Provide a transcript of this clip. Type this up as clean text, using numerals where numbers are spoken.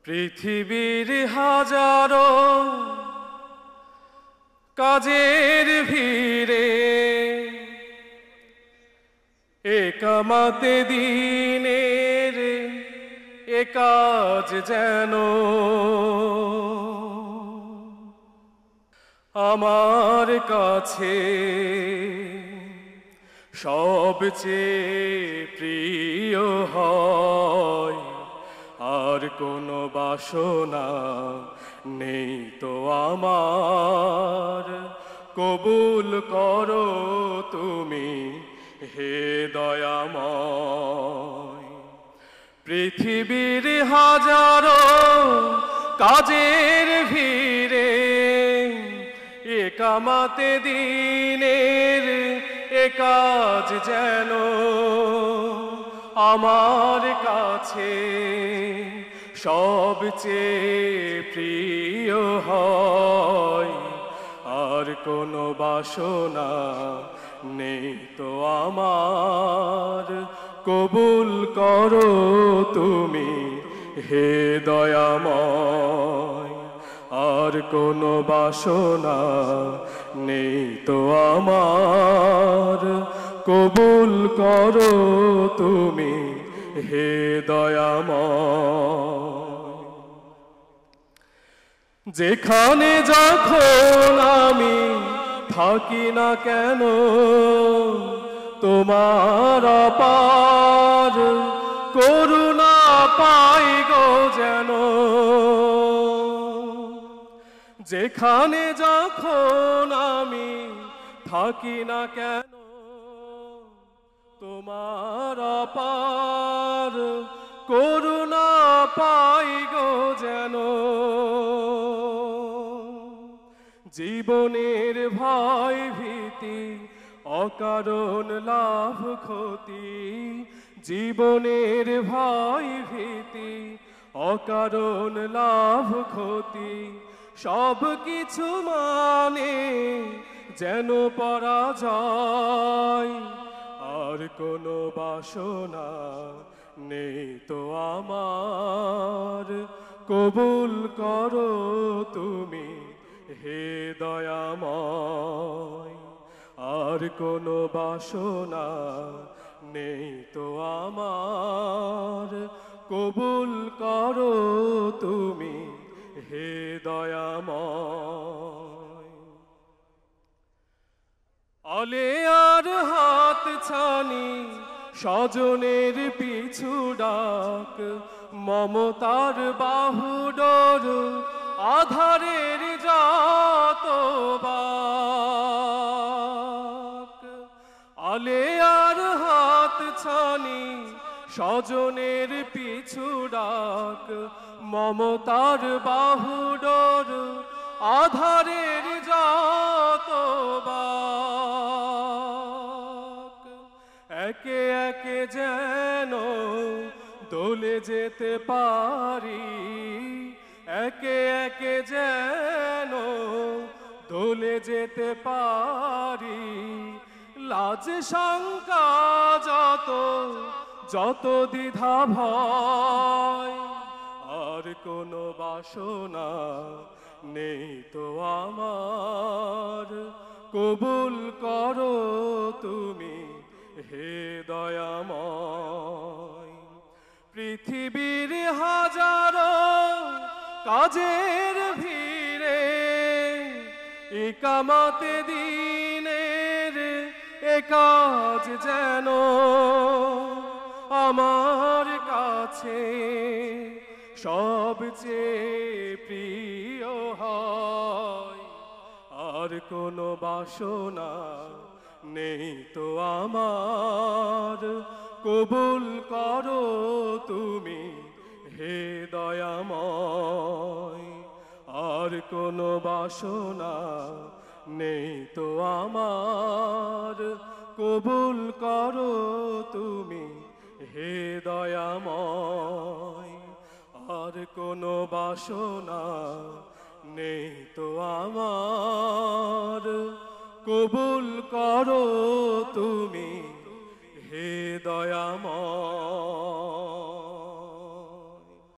পৃথিবীর হাজারো কাজের ভিড়ে একামাতে দিনের এ কাজ যেন আমার কাছে সবচেয়ে প্রিয় হয়। আর কোনো বাসনা নেই তো আমার, কবুল করো তুমি হে দয়াময়। পৃথিবীর হাজারো কাজের ভিড়ে একামাতে দিনের এ কাজ যেন আমার কাছে সবচেয়ে প্রিয় হয়। আর কোনো বাসনা নেই তো আমার, কবুল করো তুমি হে দয়াময়। আর কোনো বাসনা নেই তো আমার, কবুল করো তুমি হে দয়াময়। যেখানে যখন আমি থাকি না কেন তোমার অপার করুণা পাই গো যেন। যেখানে যখন আমি থাকি না কেন তোমার অপার করুণা পাই গো যেন। জীবনের ভয় ভীতি অকারণ লাভ ক্ষতি, জীবনের ভয় ভীতি অকারণ লাভ ক্ষতি, সব কিছু মানে যেন পরাজয়। আর কোনো বাসনা নেই তো আমার, কবুল করো তুমি হে দয়াময়। আর কোনো বাসনা নেই তো আমার, কবুল করো তুমি হে দয়াময়। অলে আর হাত ছানি স্বজনের পিছু ডাক, মমতার বাহুডোর আধারের যত বাক। আলে আর হাত ছানি স্বজনের পিছু ডাক, মমতার বাহুডোর আধারের যত বাক। একে একে যেন দোলে যেতে পারি, একে একে যেন দোলে যেতে পারি। লাজ শঙ্কা যত যত দ্বিধা ভয়, আর কোনো বাসনা নেই তো আমার, কবুল করো তুমি হে দয়াময়। পৃথিবীর হাজারো কাজের ভিড়ে একামাতে দিনের এ কাজ যেন আমার কাছে সবচেয়ে প্রিয় হয়। আর কোনো বাসনা নেই তো আমার, কবুল করো তুমি হে দয়াময়। আর কোনো বাসনা নেই তো আমার, কবুল করো তুমি হে দয়াময়। আর কোনো বাসনা নেই তো আমার, কবুল করো তুমি হে দয়াময়।